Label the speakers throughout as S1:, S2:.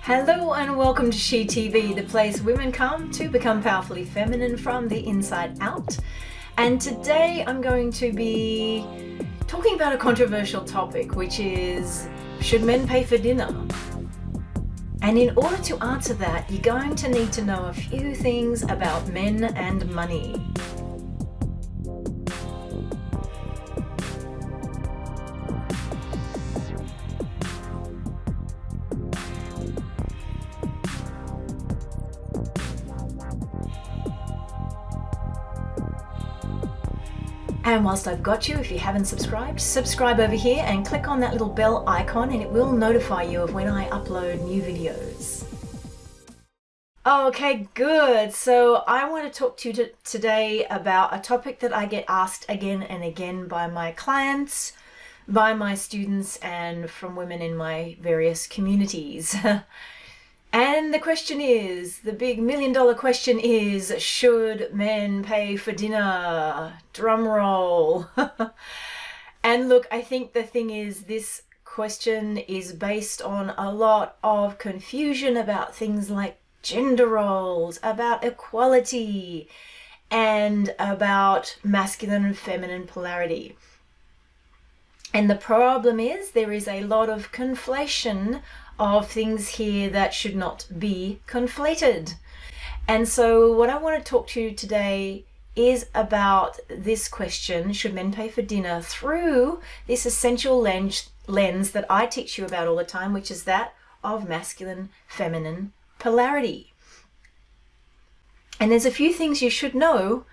S1: Hello and welcome to She TV, the place women come to become powerfully feminine from the inside out. And today I'm going to be talking about a controversial topic, which is, should men pay for dinner? And in order to answer that, you're going to need to know a few things about men and money. And whilst I've got you, if you haven't subscribed, subscribe over here and click on that little bell icon and it will notify you of when I upload new videos. Okay, good. So I want to talk to you today about a topic that I get asked again and again by my clients, by my students, and from women in my various communities. And the question is, the big $1 million question is, should men pay for dinner? Drum roll. And look, I think the thing is, this question is based on a lot of confusion about things like gender roles, about equality, and about masculine and feminine polarity. And the problem is, there is a lot of conflation of things here that should not be conflated. And so what I want to talk to you today is about this question, should men pay for dinner, through this essential lens that I teach you about all the time, which is that of masculine feminine polarity. And there's a few things you should know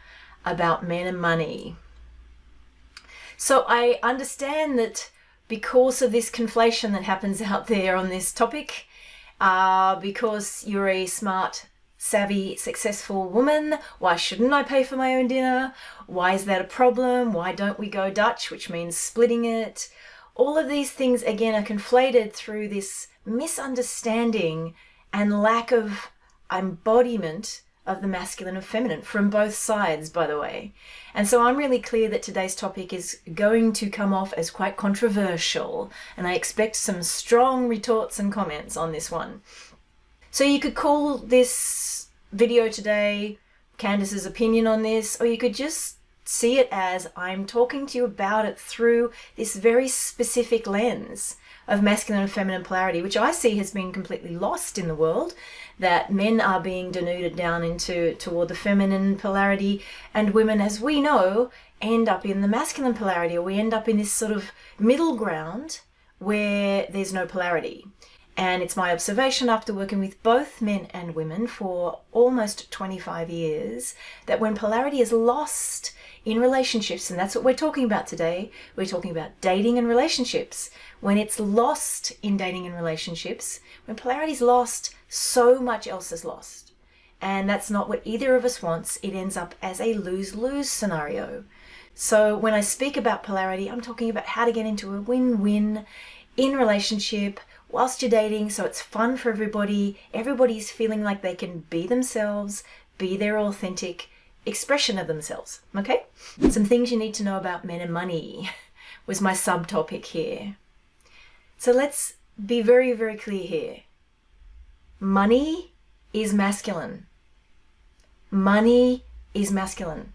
S1: about men and money. So I understand that because of this conflation that happens out there on this topic, because you're a smart, savvy, successful woman, why shouldn't I pay for my own dinner? Why is that a problem? Why don't we go Dutch, which means splitting it? All of these things, again, are conflated through this misunderstanding and lack of embodiment of the masculine and feminine from both sides, by the way. And so I'm really clear that today's topic is going to come off as quite controversial, and I expect some strong retorts and comments on this one. So you could call this video today Candice's opinion on this, or you could just see it as I'm talking to you about it through this very specific lens of masculine and feminine polarity, which I see has been completely lost in the world, that men are being denuded down toward the feminine polarity, and women, as we know, end up in the masculine polarity, or we end up in this sort of middle ground where there's no polarity. And it's my observation, after working with both men and women for almost 25 years, that when polarity is lost in relationships, and that's what we're talking about today, we're talking about dating and relationships. When it's lost in dating and relationships, when polarity is lost, so much else is lost. And that's not what either of us wants. It ends up as a lose-lose scenario. So when I speak about polarity, I'm talking about how to get into a win-win in relationship whilst you're dating, so it's fun for everybody. Everybody's feeling like they can be themselves, be their authentic expression of themselves, okay? Some things you need to know about men and money was my subtopic here. So let's be very, very clear here. Money is masculine. Money is masculine.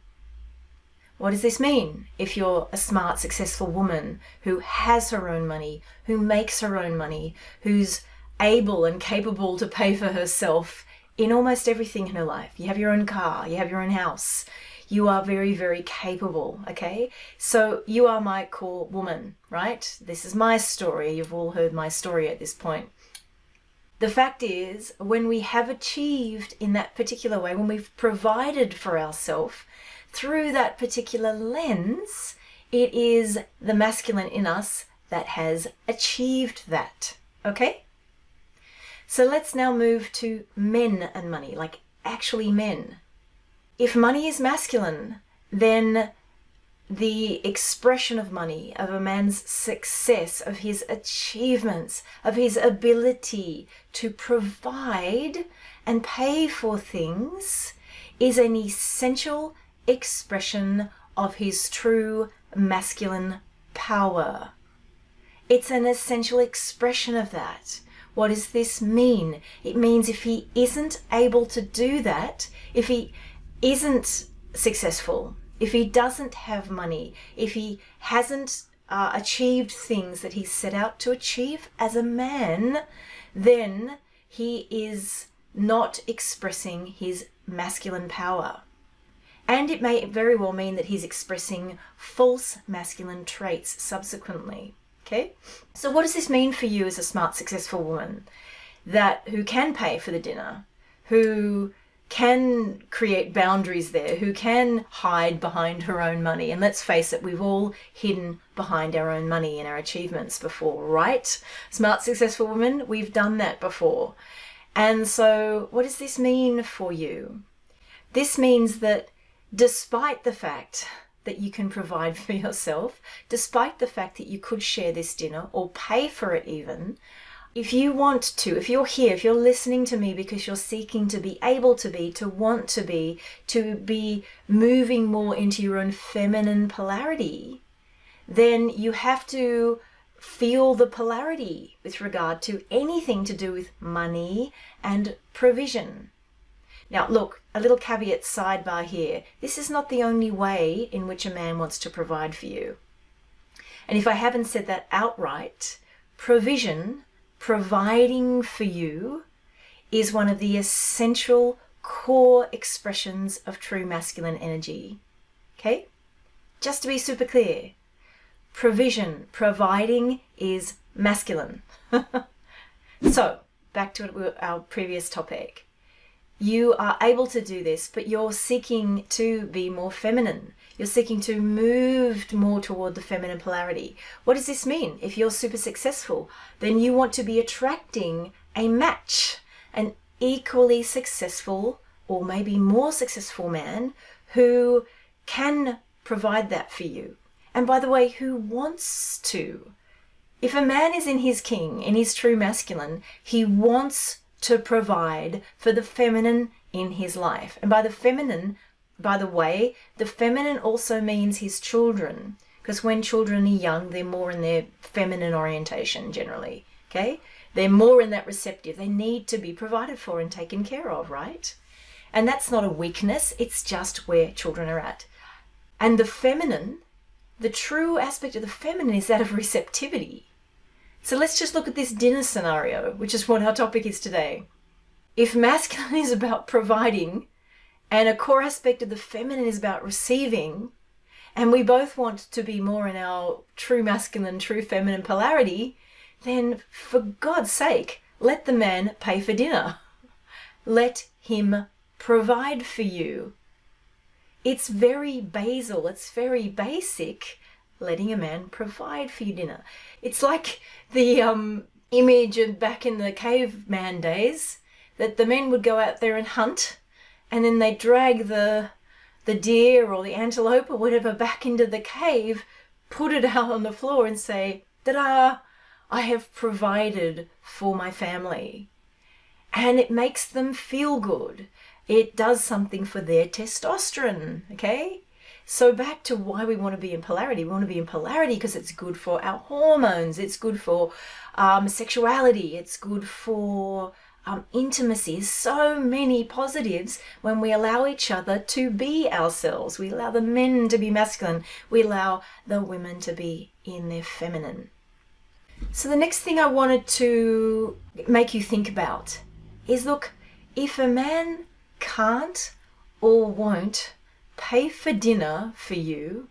S1: What does this mean? If you're a smart, successful woman who has her own money, who makes her own money, who's able and capable to pay for herself in almost everything in her life. You have your own car, you have your own house. You are very, very capable, okay? So you are my cool woman, right? This is my story. You've all heard my story at this point. The fact is, when we have achieved in that particular way, when we've provided for ourselves through that particular lens, it is the masculine in us that has achieved that, okay? So let's now move to men and money, like actually men. If money is masculine, then the expression of money, of a man's success, of his achievements, of his ability to provide and pay for things, is an essential expression of his true masculine power. It's an essential expression of that. What does this mean? It means if he isn't able to do that, if he isn't successful, if he doesn't have money, if he hasn't achieved things that he set out to achieve as a man, then he is not expressing his masculine power. And it may very well mean that he's expressing false masculine traits subsequently. Okay? So what does this mean for you as a smart, successful woman who can pay for the dinner, who can create boundaries there, who can hide behind her own money? And let's face it, we've all hidden behind our own money and our achievements before, right? Smart, successful women, we've done that before. And so what does this mean for you? This means that despite the fact that you can provide for yourself, despite the fact that you could share this dinner or pay for it even, if you want to, if you're here, if you're listening to me because you're seeking to be able to be, to want to be moving more into your own feminine polarity, then you have to feel the polarity with regard to anything to do with money and provision. Now, look, a little caveat sidebar here. This is not the only way in which a man wants to provide for you. And if I haven't said that outright, provision, providing for you, is one of the essential core expressions of true masculine energy. Okay? Just to be super clear, provision, providing is masculine. So, back to our previous topic. You are able to do this, but you're seeking to be more feminine. You're seeking to move more toward the feminine polarity. What does this mean? If you're super successful, then you want to be attracting a match, an equally successful or maybe more successful man who can provide that for you. And by the way, who wants to. If a man is in his king, in his true masculine, he wants to provide for the feminine in his life. And by the feminine, by the way, the feminine also means his children, because when children are young, they're more in their feminine orientation generally, okay? They're more in that receptive. They need to be provided for and taken care of, right? And that's not a weakness, it's just where children are at. And the feminine, the true aspect of the feminine is that of receptivity. So let's just look at this dinner scenario, which is what our topic is today. If masculine is about providing and a core aspect of the feminine is about receiving, and we both want to be more in our true masculine, true feminine polarity, then for God's sake, let the man pay for dinner. Let him provide for you. It's very basal, it's very basic, letting a man provide for you dinner. It's like the image of back in the caveman days, that the men would go out there and hunt, and then they drag the deer or the antelope or whatever back into the cave, put it out on the floor and say, ta-da, I have provided for my family. And it makes them feel good. It does something for their testosterone, okay? So back to why we want to be in polarity. We want to be in polarity because it's good for our hormones. It's good for sexuality. It's good for intimacy. So many positives when we allow each other to be ourselves. We allow the men to be masculine. We allow the women to be in their feminine. So the next thing I wanted to make you think about is, look, if a man can't or won't pay for dinner for you,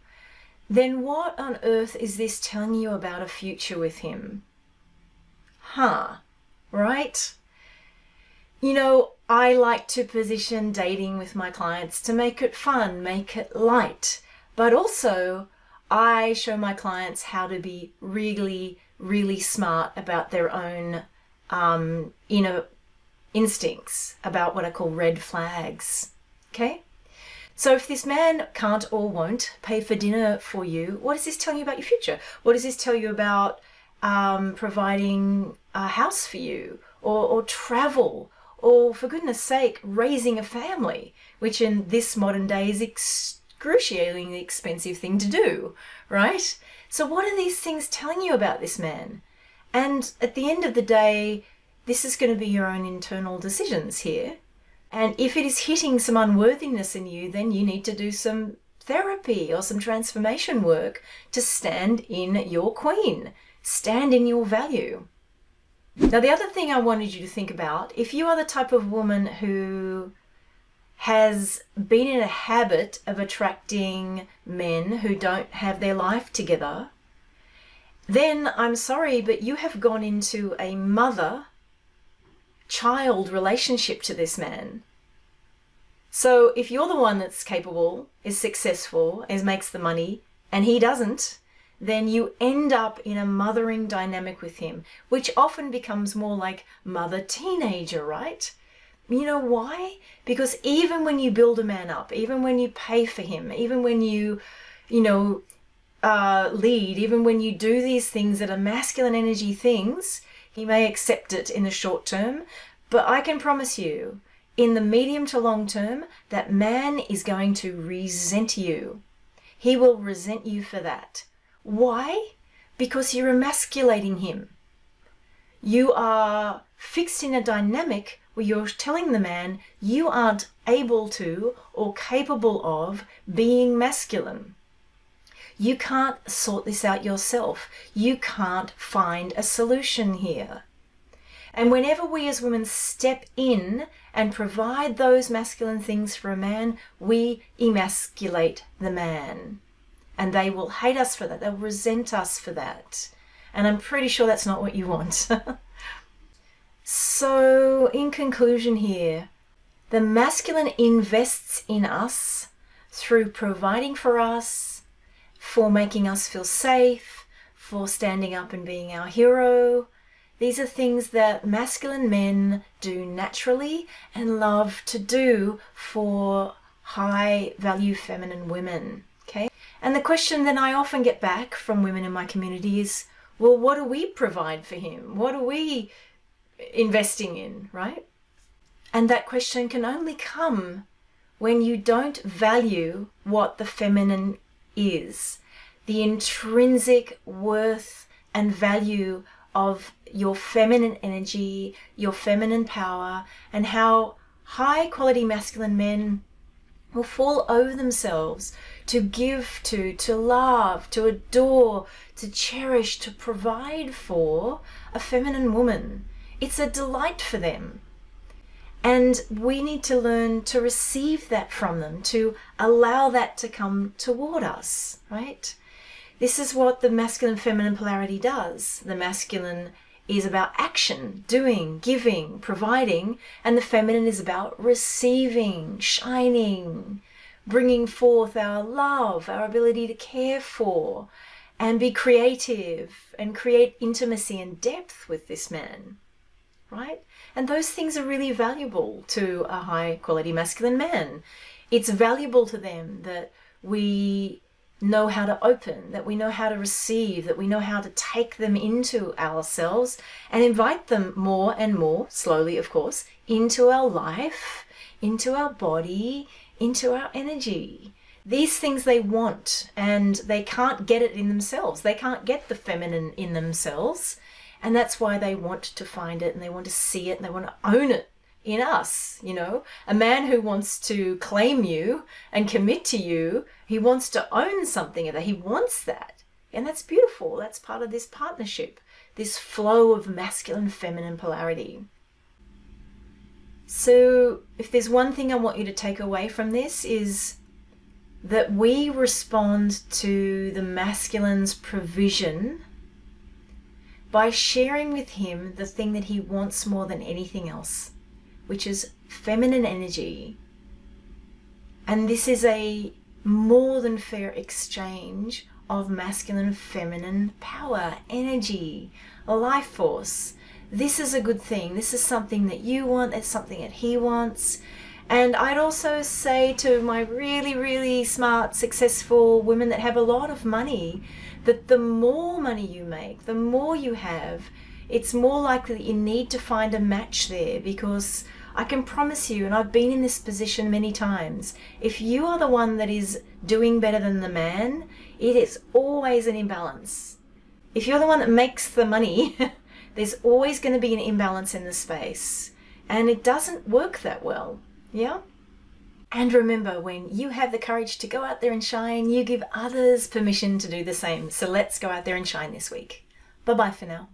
S1: then what on earth is this telling you about a future with him? Right? You know, I like to position dating with my clients to make it fun, make it light, but also I show my clients how to be really, really smart about their own inner instincts, about what I call red flags, okay? So if this man can't or won't pay for dinner for you, what does this tell you about your future? What does this tell you about providing a house for you, or travel, or for goodness sake, raising a family, which in this modern day is excruciatingly expensive thing to do, right? So what are these things telling you about this man? And at the end of the day, this is going to be your own internal decisions here. And if it is hitting some unworthiness in you, then you need to do some therapy or some transformation work to stand in your queen, stand in your value. Now, the other thing I wanted you to think about, if you are the type of woman who has been in a habit of attracting men who don't have their life together, then I'm sorry, but you have gone into a mother-child relationship to this man. So if you're the one that's capable, is successful, makes the money, and he doesn't, then you end up in a mothering dynamic with him, which often becomes more like mother-teenager, right? You know why? Because even when you build a man up, even when you pay for him, even when you lead, even when you do these things that are masculine energy things, he may accept it in the short term, but I can promise you, in the medium to long term, that man is going to resent you. He will resent you for that. Why? Because you're emasculating him. You are fixed in a dynamic where you're telling the man you aren't able to or capable of being masculine. You can't sort this out yourself. You can't find a solution here. And whenever we as women step in and provide those masculine things for a man, we emasculate the man. And they will hate us for that. They'll resent us for that. And I'm pretty sure that's not what you want. So, in conclusion here, the masculine invests in us through providing for us, for making us feel safe, for standing up and being our hero. These are things that masculine men do naturally and love to do for high value feminine women. Okay? And the question that I often get back from women in my community is, well, what do we provide for him? What are we investing in, right? And that question can only come when you don't value what the feminine is, the intrinsic worth and value of your feminine energy, your feminine power, and how high quality masculine men will fall over themselves to give to love, to adore, to cherish, to provide for a feminine woman. It's a delight for them. And we need to learn to receive that from them, to allow that to come toward us, right? This is what the masculine feminine polarity does. The masculine is about action, doing, giving, providing, and the feminine is about receiving, shining, bringing forth our love, our ability to care for, and be creative and create intimacy and depth with this man, right? And those things are really valuable to a high quality masculine man. It's valuable to them that we know how to open, that we know how to receive, that we know how to take them into ourselves and invite them more and more, slowly of course, into our life, into our body, into our energy. These things they want, and they can't get it in themselves. They can't get the feminine in themselves, and that's why they want to find it and they want to see it and they want to own it in us. You know, a man who wants to claim you and commit to you, he wants to own something of that. He wants that. And that's beautiful. That's part of this partnership, this flow of masculine feminine polarity. So if there's one thing I want you to take away from this, is that we respond to the masculine's provision by sharing with him the thing that he wants more than anything else, which is feminine energy. And this is a more than fair exchange of masculine feminine power, energy, life force. This is a good thing. This is something that you want. It's something that he wants. And I'd also say to my really, really smart, successful women that have a lot of money, that the more money you make, the more you have, it's more likely that you need to find a match there, because I can promise you, and I've been in this position many times, if you are the one that is doing better than the man, it is always an imbalance. If you're the one that makes the money, There's always going to be an imbalance in the space, and it doesn't work that well. Yeah? And remember, when you have the courage to go out there and shine, you give others permission to do the same. So let's go out there and shine this week. Bye-bye for now.